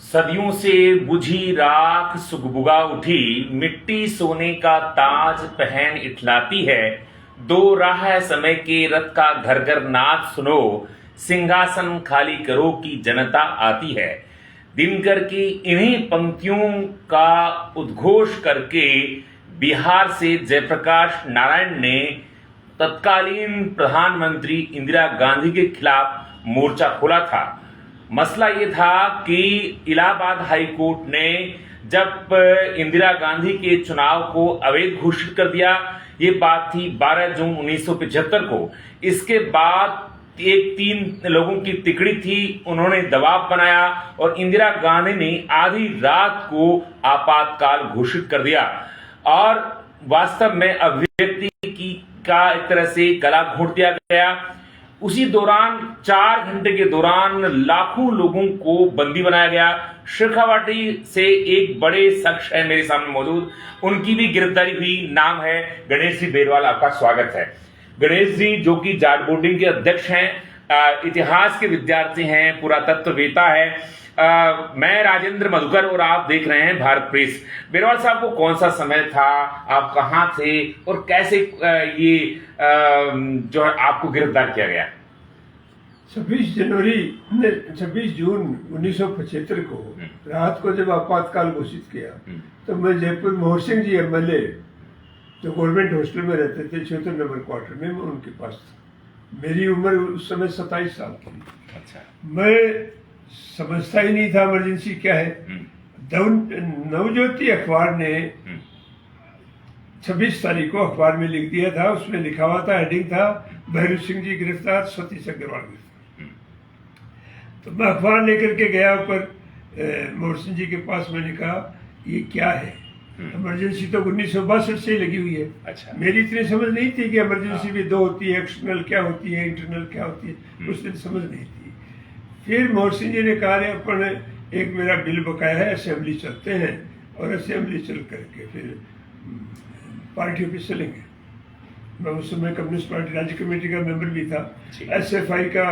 सदियों से बुझी राख सुगबुगा उठी, मिट्टी सोने का ताज पहन इठलाती है। दो राह है समय के रथ का घर घर नाद सुनो, सिंहासन खाली करो की जनता आती है। दिनकर की इन्हीं पंक्तियों का उद्घोष करके बिहार से जयप्रकाश नारायण ने तत्कालीन प्रधानमंत्री इंदिरा गांधी के खिलाफ मोर्चा खोला था। मसला ये था कि इलाहाबाद हाई कोर्ट ने जब इंदिरा गांधी के चुनाव को अवैध घोषित कर दिया, ये बात थी 12 जून 1975 को। इसके बाद एक 3 लोगों की तिकड़ी थी, उन्होंने दबाव बनाया और इंदिरा गांधी ने आधी रात को आपातकाल घोषित कर दिया और वास्तव में अभिव्यक्ति की का एक तरह से गला घोंट दिया गया। उसी दौरान 4 घंटे के दौरान लाखों लोगों को बंदी बनाया गया। शेखावाटी से एक बड़े शख्स है मेरे सामने मौजूद, उनकी भी गिरफ्तारी हुई। नाम है गणेश जी बेरवाल। आपका स्वागत है गणेश जी, जो कि जाट बोर्डिंग के अध्यक्ष हैं, इतिहास के विद्यार्थी हैं, पुरातत्ववेता है। मैं राजेंद्र मधुकर और आप देख रहे हैं भारत प्रेस। बेरवाल साहब को कौन सा समय था, आप कहां थे और कैसे ये जो है आपको गिरफ्तार किया गया? 26 जून 1975 को रात को जब आपातकाल घोषित किया तो मैं जयपुर मोहर सिंह जी एमएलए जो गवर्नमेंट हॉस्टल में रहते थे 76 नंबर क्वार्टर में, मैं उनके पास था। मेरी उम्र उस समय 27 साल की। अच्छा। मैं समझता ही नहीं था इमरजेंसी क्या है। नवज्योति अखबार ने 26 तारीख को अखबार में लिख दिया था, उसमें लिखा हुआ था, हेडिंग था भैरव सिंह जी गिरफ्तार, सतीश अग्रवाल गिरफ्तार। तो मैं अखबार लेकर के गया ऊपर मोहर सिंह जी के पास। मैंने कहा ये क्या है? इमरजेंसी तो 1962 से ही लगी हुई है। अच्छा। मेरी इतनी समझ नहीं थी कि इमरजेंसी भी 2 होती है, एक्सटर्नल क्या होती है, इंटरनल क्या होती है, उस दिन समझ नहीं थी। फिर मोहर सिंह जी ने कहा अपन एक मेरा बिल बकाया है, असेंबली चलते हैं और असेंबली चल करके फिर पार्टी ऑफिस चलेंगे। मैं उस समय कम्युनिस्ट पार्टी राज्य कमेटी का मेंबर भी था, एसएफआई का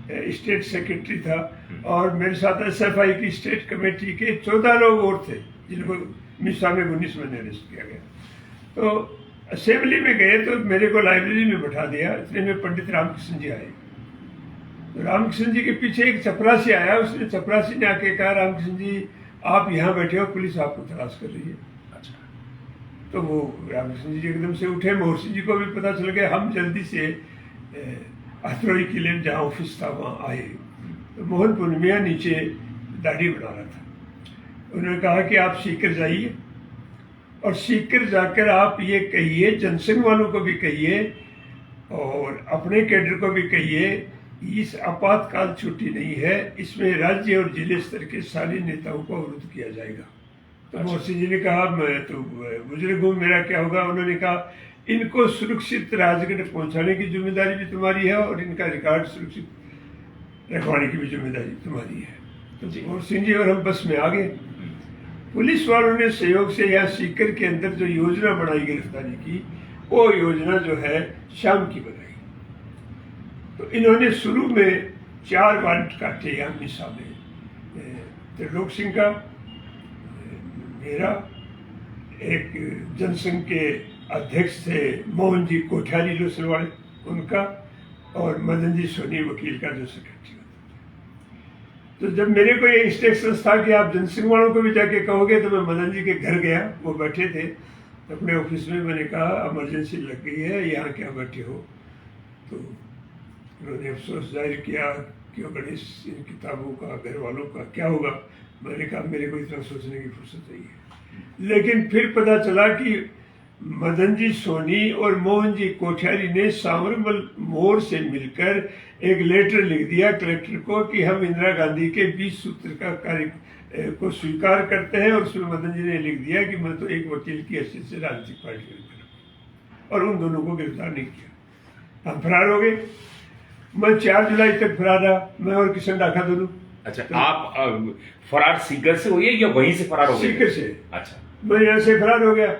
स्टेट सेक्रेटरी था और मेरे साथ एसएफआई की स्टेट कमेटी के 14 लोग और थे जिनको मिसा में 19 में अरेस्ट किया गया। तो असेंबली में गए तो मेरे को लाइब्रेरी में बैठा दिया। इतने में पंडित रामकृष्ण जी आए। तो रामकृष्ण जी के पीछे एक चपरासी आया, उसने चपरासी ने आके कहा रामकृष्ण जी आप यहाँ बैठे हो, पुलिस आपको तलाश कर रही है। अच्छा। तो वो रामकृष्ण जी एकदम से उठे, मोहर सिंह जी को भी पता चल गया। हम जल्दी से अथरोई किले में जहाँ ऑफिस था वहाँ आए। तो मोहन पूर्णिया नीचे दाढ़ी बना रहा था। उन्होंने कहा कि आप सीकर जाइए और सीकर जाकर आप ये कहिए, जनसंघ वालों को भी कहिए और अपने कैडर को भी कहिए, इस आपातकाल छुट्टी नहीं है, इसमें राज्य और जिले स्तर के सारे नेताओं को अवरुद्ध किया जाएगा। तो मोहर सिंह जी ने कहा मैं तो बुजुर्ग हूँ, मेरा क्या होगा? उन्होंने कहा इनको सुरक्षित राजगढ़ पहुंचाने की जिम्मेदारी भी तुम्हारी है और इनका रिकॉर्ड सुरक्षित रखवाने की भी जिम्मेदारी तुम्हारी है। तो मोहर सिंह जी और हम बस में आ गए। पुलिस वालों ने सहयोग से यहाँ सीकर के अंदर जो योजना बनाई गिरफ्तारी की, वो योजना जो है शाम की बनाई। तो इन्होंने शुरू में 4 वारंट काटे यहाँ मिसा में, त्रिलोक सिंह का, मेरा, एक जनसंघ के अध्यक्ष थे मोहन जी कोठारी लोसरवाड़े उनका, और मदन जी सोनी वकील का जो सेक्रेटरी। तो जब मेरे को ये इंस्ट्रक्शन था कि आप जनसंघ वालों को भी जाके कहोगे, तो मैं मदन जी के घर गया। वो बैठे थे अपने ऑफिस में। मैंने कहा इमरजेंसी लग गई है, यहाँ क्या बैठे हो? तो उन्होंने अफसोस जाहिर किया कि गणेश इन किताबों का, घर वालों का क्या होगा? मैंने कहा मेरे को इतना सोचने की फुर्सत नहीं है। लेकिन फिर पता चला कि मदन जी सोनी और मोहन जी कोठारी ने सांवरमल मोड़ से मिलकर एक लेटर लिख दिया कलेक्टर को कि हम इंदिरा गांधी के 20 सूत्र का कार्य को स्वीकार करते हैं। और उसमें मदन जी ने लिख दिया कि मैं तो एक वकील की हैसियत से राजनीतिक पार्टी में करूँ, और उन दोनों को गिरफ्तार नहीं किया। हम फरार हो गए। मैं 4 जुलाई तक फरार रहा, मैं और किशन डाका दोनों। अच्छा। तो आप फरार सीकर से हुए या वहीं से फरार हो गए? सीकर से। अच्छा। मैं यहाँ से फरार हो गया।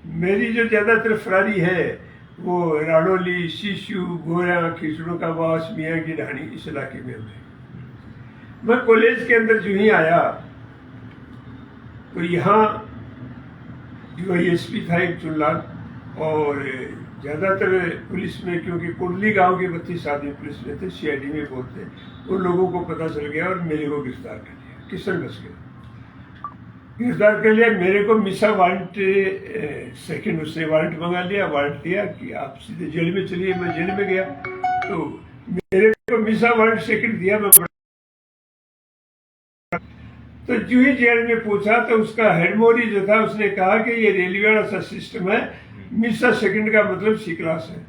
मेरी जो ज्यादातर फरारी है वो राणोली, शीशु, गोरा, खिचड़ों का वास, मियाँ की ढाणी, इस इलाके में है। मैं कॉलेज के अंदर जो ही आया तो यहाँ DYSP था एक चुनलाल, और ज़्यादातर पुलिस में, क्योंकि कुंडली गांव के 32 आदमी पुलिस में थे, CID में बहुत थे, उन लोगों को पता चल गया और मेरे को गिरफ्तार कर लिया। किशन बस गया, गिरफ्तार कर लिया मेरे को। मिसा वारंट सेकंड उसने वारंट मंगा लिया, वारंट दिया कि आप सीधे जेल में चलिए। मैं जेल में गया, तो मेरे को मिसा वारंट सेकंड दिया। मैं तो जो ही जेल में पूछा तो उसका हेडमोरी जो था उसने कहा कि ये रेलवे वाला सा सिस्टम है, मिसा सेकंड का मतलब C क्लास है।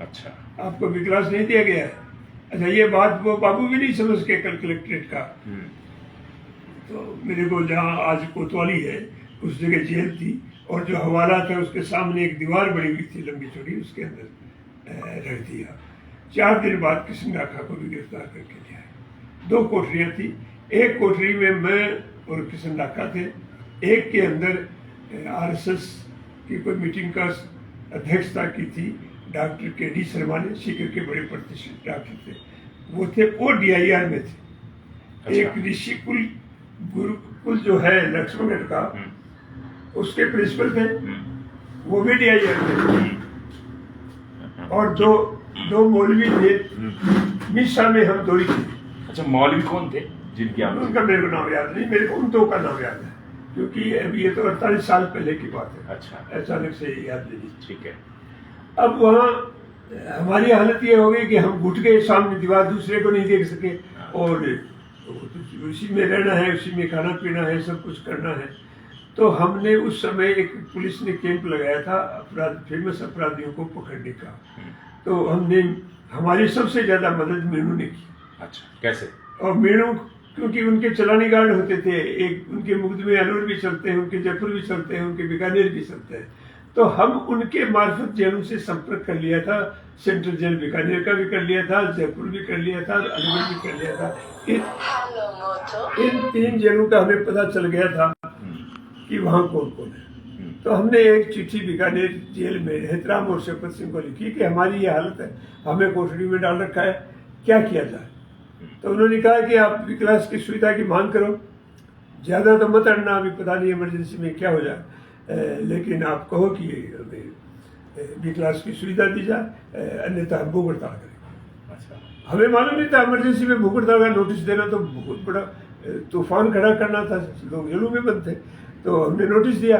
अच्छा, आपको B क्लास नहीं दिया गया है। अच्छा, ये बात वो बाबू भी नहीं समझ के कल कलेक्ट्रेट का। तो मेरे को जहाँ आज कोतवाली है उस जगह जेल थी, और जो हवाला था उसके सामने एक दीवार बनी हुई थी लंबी चौड़ी, उसके अंदर रख दिया। 4 दिन बाद किशन डाका को भी गिरफ्तार करके लिया है। 2 कोठरियाँ थी, एक कोठरी में मैं और किशन डाका थे, एक के अंदर RSS की कोई मीटिंग का अध्यक्षता की थी डॉक्टर KD शर्मा ने, सीकर के बड़े प्रतिष्ठित डॉक्टर थे, वो थे। वो DIR में थे। अच्छा। एक ऋषिकुल गुरुकुल जो है लक्ष्मणगढ़ का, उसके प्रिंसिपल थे, वो भी DIR में थे। और दो मौलवी थे, मिसा में हम 2 ही थे। अच्छा, मौलवी कौन थे जिनकी आप? उनका मेरे को नाम याद नहीं, मेरे को उन 2 का नाम याद है, क्योंकि अभी ये तो 48 साल पहले की बात है। अच्छा, अचानक से याद नहीं। ठीक है। अब वहाँ हमारी हालत ये हो गई कि हम घुट गए सामने दीवार, दूसरे को नहीं देख सके, और उसी में रहना है, उसी में खाना पीना है, सब कुछ करना है। तो हमने उस समय एक पुलिस ने कैंप लगाया था फेमस अपराधियों को पकड़ने का। तो हमारी सबसे ज्यादा मदद मीनू ने की। अच्छा, कैसे? और मीनू, क्योंकि उनके चलानी गार्ड होते थे, एक उनके मुकदमे अलूर भी चलते हैं, उनके जयपुर भी चलते हैं, उनके बीकानेर भी चलते हैं। तो हम उनके मार्फत जेलों से संपर्क कर लिया था। सेंट्रल जेल बीकानेर का भी कर लिया था, जयपुर भी कर लिया था, अलीगढ़ भी कर लिया था। इन 3 जेलों का हमें पता चल गया था कि वहाँ कौन कौन है। तो हमने एक चिट्ठी बीकानेर जेल में हेतराम और शपथ सिंह को लिखी कि हमारी ये हालत है, हमें कोठरी में डाल रखा है, क्या किया जाए। तो उन्होंने कहा कि आप B क्लास की सुविधा की मांग करो, ज़्यादा तो मत अड़ना, अभी पता नहीं इमरजेंसी में क्या हो जाए, लेकिन आप कहो कि हमें B क्लास की सुविधा दी जाए, अन्यथा हम भूख हड़ताल करेंगे। अच्छा, हमें मालूम नहीं था इमरजेंसी में भूख हड़ताल का नोटिस देना तो बहुत बड़ा तूफान खड़ा करना था, लोग जेलों में बंद थे। तो हमने नोटिस दिया।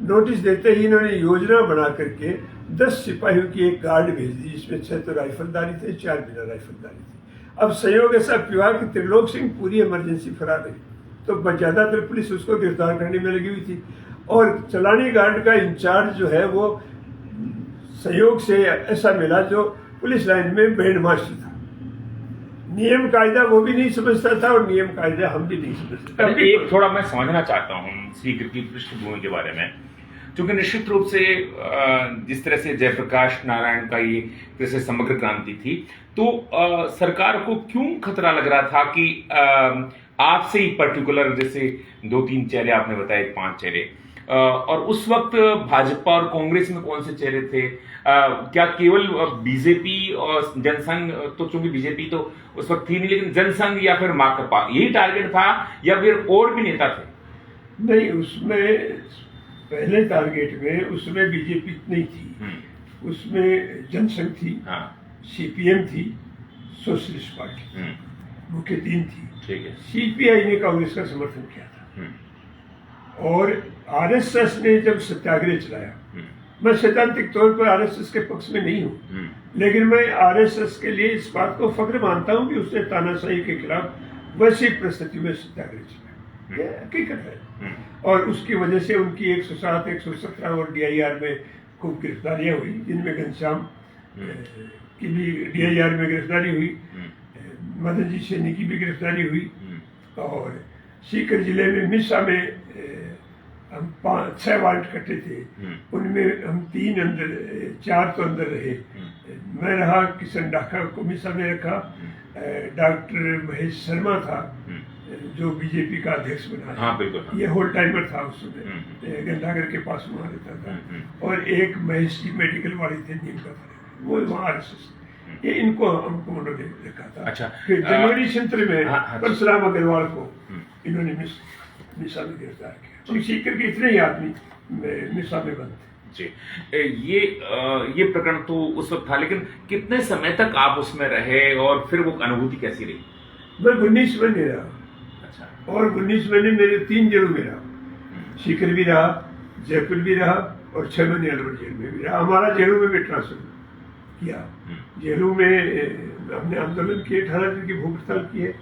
नोटिस देते ही इन्होंने योजना बना करके 10 सिपाहियों की एक गार्ड भेज दी, जिसमें 6 तो राइफलदारी थे, 4 बिना राइफलदारी थे। अब संयोग ऐसा हुआ कि त्रिलोक सिंह पूरी इमरजेंसी फरार रही, तो ज्यादातर पुलिस उसको गिरफ्तार करने में लगी हुई थी। और चलानी गार्ड का इंचार्ज जो है वो सहयोग से ऐसा मिला जो पुलिस लाइन में बैंड मास्टर था। नियम कायदा वो भी नहीं समझता था और नियम कायदा हम भी नहीं समझते। अरे एक थोड़ा मैं समझना चाहता हूँ सीकर की पृष्ठभूमि के बारे में, क्योंकि निश्चित रूप से जिस तरह से जयप्रकाश नारायण का ये जैसे समग्र क्रांति थी, तो सरकार को क्यों खतरा लग रहा था कि आपसे ही पर्टिकुलर, जैसे 2-3 चेहरे आपने बताए, 5 चेहरे, और उस वक्त भाजपा और कांग्रेस में कौन से चेहरे थे? क्या केवल बीजेपी और जनसंघ, तो चूंकि बीजेपी तो उस वक्त थी नहीं, लेकिन जनसंघ या फिर माकपा यही टारगेट था, या फिर और भी नेता थे? नहीं, उसमें पहले टारगेट में उसमें बीजेपी नहीं थी, उसमें जनसंघ थी, हाँ, CPM थी, सोशलिस्ट पार्टी, मुख्य 3 थी। ठीक है। CPI ने कांग्रेस का समर्थन किया था, और RSS ने जब सत्याग्रह चलाया, मैं सैद्धांतिक तौर पर RSS के पक्ष में नहीं हूँ, लेकिन मैं RSS के लिए इस बात को फख्र मानता हूँ कि उसने तानाशाही के खिलाफ वैश्विक परिस्थिति में सत्याग्रह चलाया, ये हकीकत है। और उसकी वजह से उनकी 107, 117 और DIR में खूब गिरफ्तारियां हुई, जिनमें घनश्याम की भी DIR में गिरफ्तारी हुई, मदन जी सैनी की भी गिरफ्तारी हुई, और सीकर जिले में मिसा में हम 5-6 वार्ड कटे थे, उनमें हम 3 अंदर, 4 तो अंदर रहे। मैं रहा, किशन डाका को मिसा में रखा, डॉक्टर महेश शर्मा था जो बीजेपी का अध्यक्ष बना, हाँ, बिल्कुल, ये होल टाइमर था उस समय, गंगागर के पास वहाँ रहता था, और एक महेश जी मेडिकल वाले थे, नीम का था, वो वहाँ RSS, ये इनको हमको उन्होंने रखा था। अच्छा, फिर जनवरी 77 में हाँ, परशुराम अग्रवाल को इन्होंने मिस मिसा में गिरफ्तार किया। हम सीकर के इतने ही आदमी मिसा में बंद थे। जी, ये प्रकरण तो उस वक्त था, लेकिन कितने समय तक आप उसमें रहे और फिर वो अनुभूति कैसी रही? मैं 19 महीने रहा। अच्छा। और 19 महीने मेरे 3 जेलों में रहा, सीकर भी रहा, जयपुर भी रहा और 6 महीने अलवर जेल में भी रहा। हमारा जेलों में भी ट्रांसफर किया। जेलों में हमने आंदोलन किए, 18 दिन की भूख हड़ताल की है,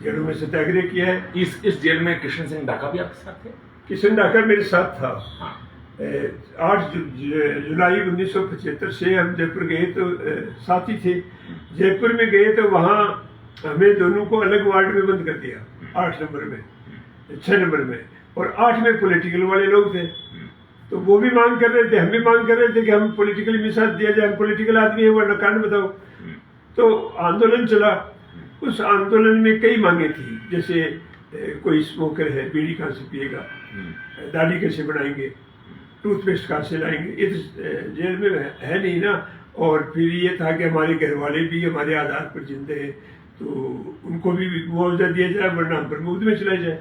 जेलों में सत्याग्रह किया है। इस जेल में किशन सिंह ढाका भी आपके साथ थे? किशन ढाका मेरे साथ था। हाँ। 8 जुलाई 1975 से हम जयपुर गए तो साथ ही थे। जयपुर में गए तो वहाँ हमें दोनों को अलग वार्ड में बंद कर दिया, 8 नंबर में, 6 नंबर में, और 8 में पॉलिटिकल वाले लोग थे। तो वो भी मांग कर रहे थे, हम भी मांग कर रहे थे कि हम पॉलिटिकल मिसा दिया जाए, हम पॉलिटिकल आदमी है, वरना कारण बताओ। तो आंदोलन चला। उस आंदोलन में कई मांगे थी, जैसे कोई स्मोकर है, बीड़ी कहाँ से पिएगा, दाढ़ी कैसे बनाएंगे, टूथपेस्ट कहाँ से लाएंगे, ये तो जेल में है नहीं ना। और फिर ये था कि हमारे घर वाले भी हमारे आधार पर जिंदे हैं, तो उनको भी मुआवजा दिया जाए, वरना हम प्रमोद में चला जाए।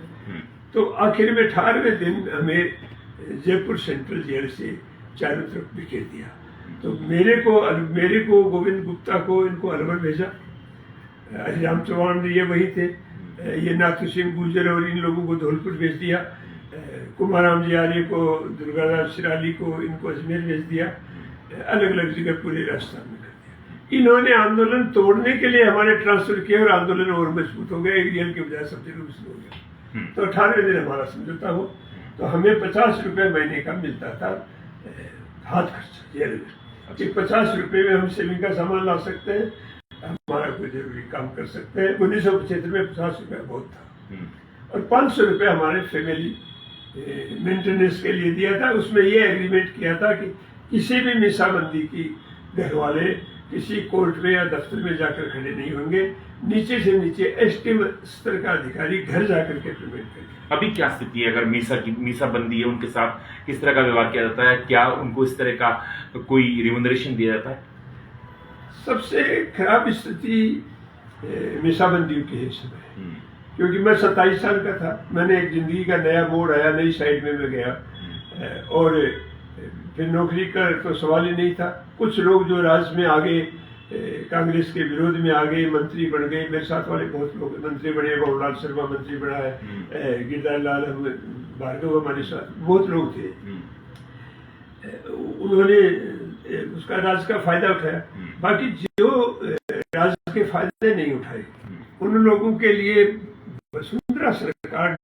तो आखिर में 18वें दिन हमें जयपुर सेंट्रल जेल से चारों तरफ बिखेर दिया। तो मेरे को गोविंद गुप्ता को इनको अलवर भेजा, हरिराम चौहान ये वही थे, ये नाथू सिंह गुर्जर और इन लोगों को धौलपुर भेज दिया, कुमाराम जी आर्य को, दुर्गादास शिराली को इनको अजमेर भेज दिया, अलग अलग जगह पूरे राजस्थान में कर दिया। इन्होंने आंदोलन तोड़ने के लिए हमारे ट्रांसफर किया और आंदोलन और मजबूत हो गया, एक जेल के बजाय सब जगह मजबूत हो गया। तो 18वें दिन हमारा समझौता हो, तो हमें 50 रुपये महीने का मिलता था हाथ खर्चा जेल में, कि 50 रुपये में हम सेविंग का सामान ला सकते हैं, हमारा कोई जरूरी काम कर सकते हैं। 1975 में 50 रुपये बहुत था, और 500 रुपये हमारे फैमिली मेंटेनेंस के लिए दिया था। उसमें ये एग्रीमेंट किया था कि किसी भी मिसाबंदी की घर वाले किसी कोर्ट में या दफ्तर में जाकर खड़े नहीं होंगे, नीचे से नीचे एसटी स्तर का अधिकारी घर जाकर के पेमेंट करेंगे। अभी क्या स्थिति है? अगर मीसा बंदी है, उनके साथ किस तरह का व्यवहार किया जाता है? क्या उनको इस तरह का कोई रिम्यूनरेशन दिया जाता है? सबसे खराब स्थिति मीसाबंदियों की है इस समय, क्योंकि मैं 27 साल का था, मैंने एक जिंदगी का नया मोड़ आया, नई साइड में मैं गया, और फिर नौकरी का तो सवाल ही नहीं था। कुछ लोग जो राज्य में आ गए, कांग्रेस के विरोध में आ गए, मंत्री बन गए, मेरे साथ वाले बहुत लोग मंत्री बने, बाबूलाल शर्मा मंत्री बना है, गिरधारी लाल भार्गव हमारे साथ बहुत लोग थे। उन्होंने उसका राज्य का फायदा उठाया। बाकी जो राज्य के फायदे नहीं उठाए, उन लोगों के लिए वसुंधरा सरकार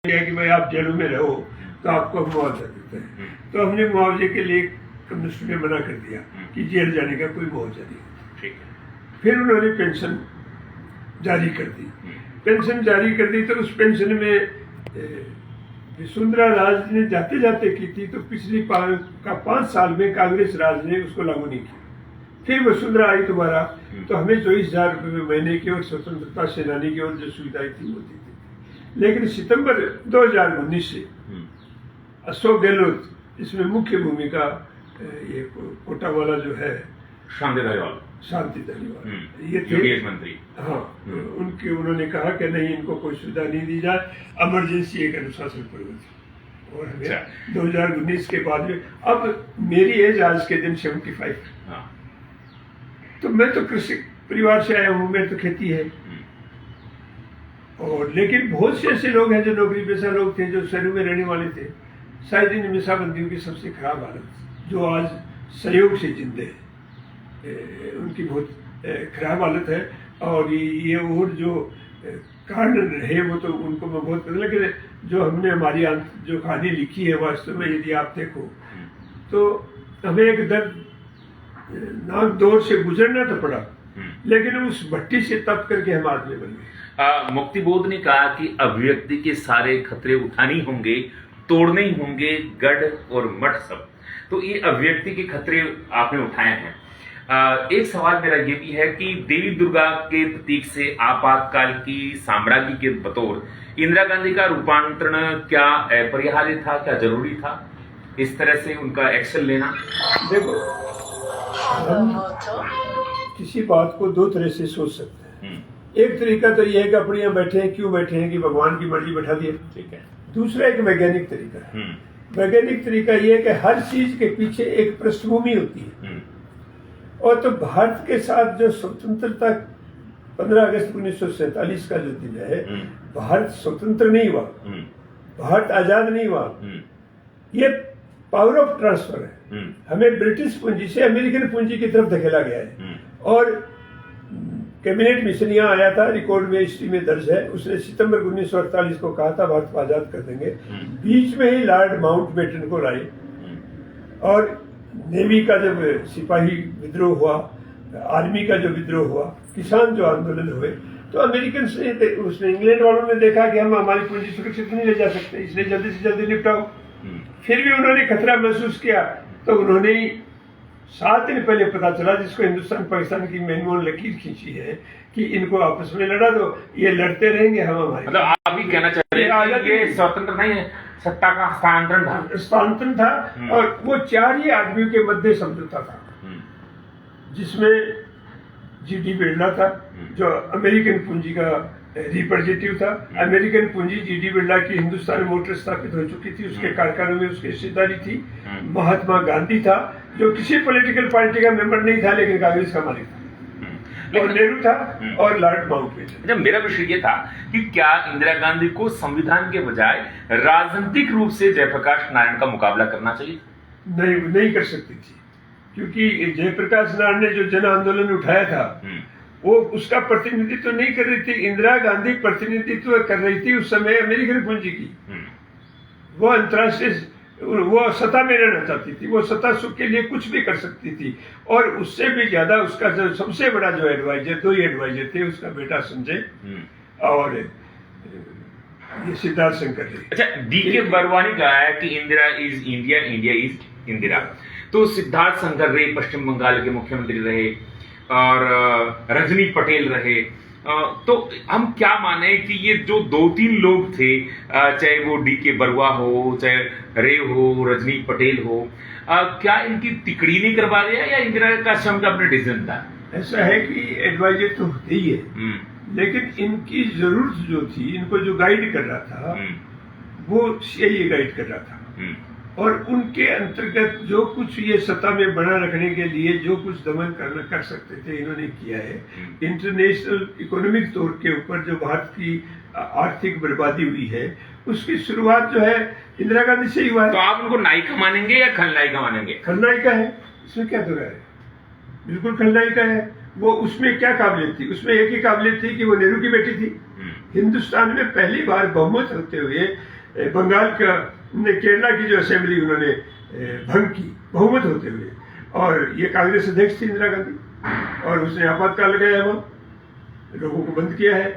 ने कि भाई आप जेलों में रहो तो आपको मुआवजा देते हैं। तो हमने मुआवजे के लिए कम्युनिस्ट ने मना कर दिया कि जेल जाने का कोई मुआवजा नहीं। ठीक है। फिर उन्होंने पेंशन जारी कर दी। पेंशन जारी कर दी तो उस पेंशन में वसुंधरा राज ने जाते जाते की थी, तो पिछली 5 साल में कांग्रेस राज ने उसको लागू नहीं किया। फिर वसुंधरा आई दोबारा, तो हमें 24,000 रुपये महीने की और स्वतंत्रता सेनानी की और जो सुविधाएं थी वो दी थी। लेकिन सितंबर 2019 से अशोक गहलोत, इसमें मुख्य भूमिका ये कोटा वाला जो है शांति धारीवाल, ये थे मंत्री। हाँ, उन्होंने कहा कि नहीं, इनको कोई सुविधा नहीं दी जाए, इमरजेंसी एक अनुशासन प्रवृत्ति। और हमें 2019 के बाद में, अब मेरी एज आज के दिन 75। हाँ। तो मैं तो कृषि परिवार से आया हूँ, मेरी तो खेती है। और लेकिन बहुत से ऐसे लोग हैं जो नौकरी पेशा लोग थे, जो शहरों में रहने वाले थे, शायद इन मिसाबंदियों की सबसे खराब हालत, जो आज सहयोग से जिंदे हैं, उनकी बहुत खराब हालत है। और ये और जो कारण रहे वो तो उनको मैं बहुत पता, लेकिन जो हमने हमारी जो कहानी लिखी है, वास्तव में यदि आप देखो तो हमें एक दर्द नाक दौर से गुजरना तो पड़ा, लेकिन उस भट्टी से तप करके हम आदमी बन गए। मुक्तिबोध ने कहा कि अभिव्यक्ति के सारे खतरे उठाने होंगे, तोड़ने ही होंगे गढ़ और मठ सब। तो ये अभिव्यक्ति के खतरे आपने उठाए हैं। एक सवाल मेरा ये भी है कि देवी दुर्गा के प्रतीक से आपातकाल की साम्राज्य के बतौर इंदिरा गांधी का रूपांतरण क्या अपरिहार्य था, क्या जरूरी था इस तरह से उनका एक्शन लेना? देखो, हम किसी बात को 2 तरह से सोच सकते हैं। एक तरीका तो ये है कि अपने यहाँ बैठे हैं, क्यों बैठे हैं कि भगवान की मर्जी बैठा दिया। ठीक है। दूसरा एक वैज्ञानिक तरीका है। वैज्ञानिक तरीका ये है कि हर चीज के पीछे एक पृष्ठभूमि होती है। और तो भारत के साथ जो स्वतंत्रता 15 अगस्त 1947 का जो दिन है, भारत स्वतंत्र नहीं हुआ, भारत आजाद नहीं हुआ, ये पावर ऑफ ट्रांसफर है। हमें ब्रिटिश पूंजी से अमेरिकन पूंजी की तरफ धकेला गया है। और कैबिनेट मिशन यहाँ आया था, रिकॉर्ड में हिस्ट्री में दर्ज है, उसने सितंबर 1948 को कहा था भारत को आजाद कर देंगे। बीच में ही लॉर्ड माउंटबेटन को लाए और नेवी का जब सिपाही विद्रोह हुआ, आर्मी का जो विद्रोह हुआ, किसान जो आंदोलन हुए, तो अमेरिकन से उसने इंग्लैंड वालों ने देखा कि हम हमारी पूंजी सुरक्षित नहीं ले जा सकते, इसलिए जल्दी से जल्दी निपटाओ। फिर भी उन्होंने खतरा महसूस किया, तो उन्होंने 7 दिन पहले पता चला, जिसको हिंदुस्तान पाकिस्तान की मैनुअल लकीर खींची है, कि इनको आपस में लड़ा दो, ये लड़ते रहेंगे, हम हमारे। मतलब आप भी कहना चाह रहे हैं कि ये स्वतंत्र नहीं है, सत्ता का हस्तांतरण था। और वो 4 ही आदमियों के मध्य समझौता था, जिसमें जीडी बिरला था, जो अमेरिकन पूंजी का रिप्रेजेंटेटिव था। अमेरिकन पूंजी जीडी बिरला की हिंदुस्तान मोटर स्थापित हो चुकी थी, उसके कारखानों में उसकी हिस्सेदारी थी। महात्मा गांधी था, जो किसी पॉलिटिकल पार्टी का मेंबर नहीं था, लेकिन कांग्रेस का मालिक था। और नेहरू था, और लॉर्ड माउंटबेटन। जब मेरा विषय ये था कि क्या इंदिरा गांधी को संविधान के बजाय राजनीतिक रूप से जयप्रकाश नारायण का मुकाबला करना चाहिए? नहीं कर सकती थी, क्योंकि जयप्रकाश नारायण ने जो जन आंदोलन उठाया था, वो उसका प्रतिनिधित्व नहीं कर रही थी। इंदिरा गांधी प्रतिनिधित्व कर रही थी उस समय अमेरिकन पूंजी की। वो अंतर्राष्ट्रीय, वो सत्ता में रहना चाहती थी, वो सत्ता सुख के लिए कुछ भी कर सकती थी। और उससे भी ज्यादा उसका जो सबसे बड़ा जो एडवाइजर, 2 ही एडवाइजर थे, उसका बेटा संजय और ये सिद्धार्थ शंकर जी। अच्छा, डीके बरवा ने कहा है कि Indira is India, India is Indira. तो सिद्धार्थ शंकर रे पश्चिम बंगाल के मुख्यमंत्री रहे और रजनी पटेल रहे। तो हम क्या माने कि ये जो 2-3 लोग थे, चाहे वो डीके बरुआ हो, चाहे रे हो, रजनी पटेल हो, क्या इनकी तिकड़ी नहीं करवा दिया, या इंदिरा का श्रम का अपना डिसीजन था? ऐसा है कि एडवाइजर तो होते ही है, लेकिन इनकी जरूरत जो थी, इनको जो गाइड कर रहा था, वो यही गाइड कर रहा था। और उनके अंतर्गत जो कुछ ये सत्ता में बना रखने के लिए जो कुछ दमन कर सकते थे, इन्होंने किया है। इंटरनेशनल इकोनॉमिक तौर के ऊपर जो भारत की आर्थिक बर्बादी हुई है, उसकी शुरुआत जो है इंदिरा गांधी से ही हुआ है। तो आप उनको नायिका मानेंगे या खलनायिका मानेंगे? खलनायिका है, इसमें क्या तो है, बिल्कुल खलनायिका है। वो उसमें क्या काबिलियत थी? उसमें एक ही काबिलियत थी कि वो नेहरू की बेटी थी। हिंदुस्तान में पहली बार बहुमत होते हुए बंगाल का, केरला की जो असेंबली उन्होंने भंग की बहुमत होते हुए, और ये कांग्रेस अध्यक्ष थी इंदिरा गांधी, और उसने आपातकाल लगाया, वो लोगों को बंद किया है।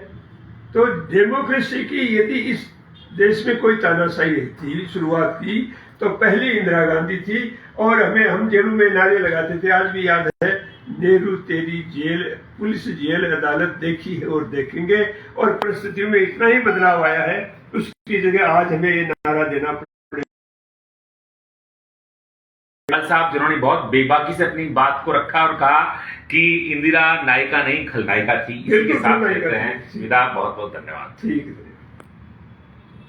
तो डेमोक्रेसी की यदि इस देश में कोई तानाशाही थी शुरुआत की, तो पहली इंदिरा गांधी थी। और हम जेलों में नारे लगाते थे, आज भी याद है, नेहरू तेरी जेल, पुलिस जेल अदालत देखी है और देखेंगे। और परिस्थितियों में इतना ही बदलाव आया है, उसकी जगह आज हमें ये नारा देना पड़ेगा। साहब, जिन्होंने बहुत बेबाकी से अपनी बात को रखा और कहा कि इंदिरा नायिका नहीं खलनायिका थी, इसके साथ रहते हैं। विदा, बहुत बहुत धन्यवाद। ठीक है।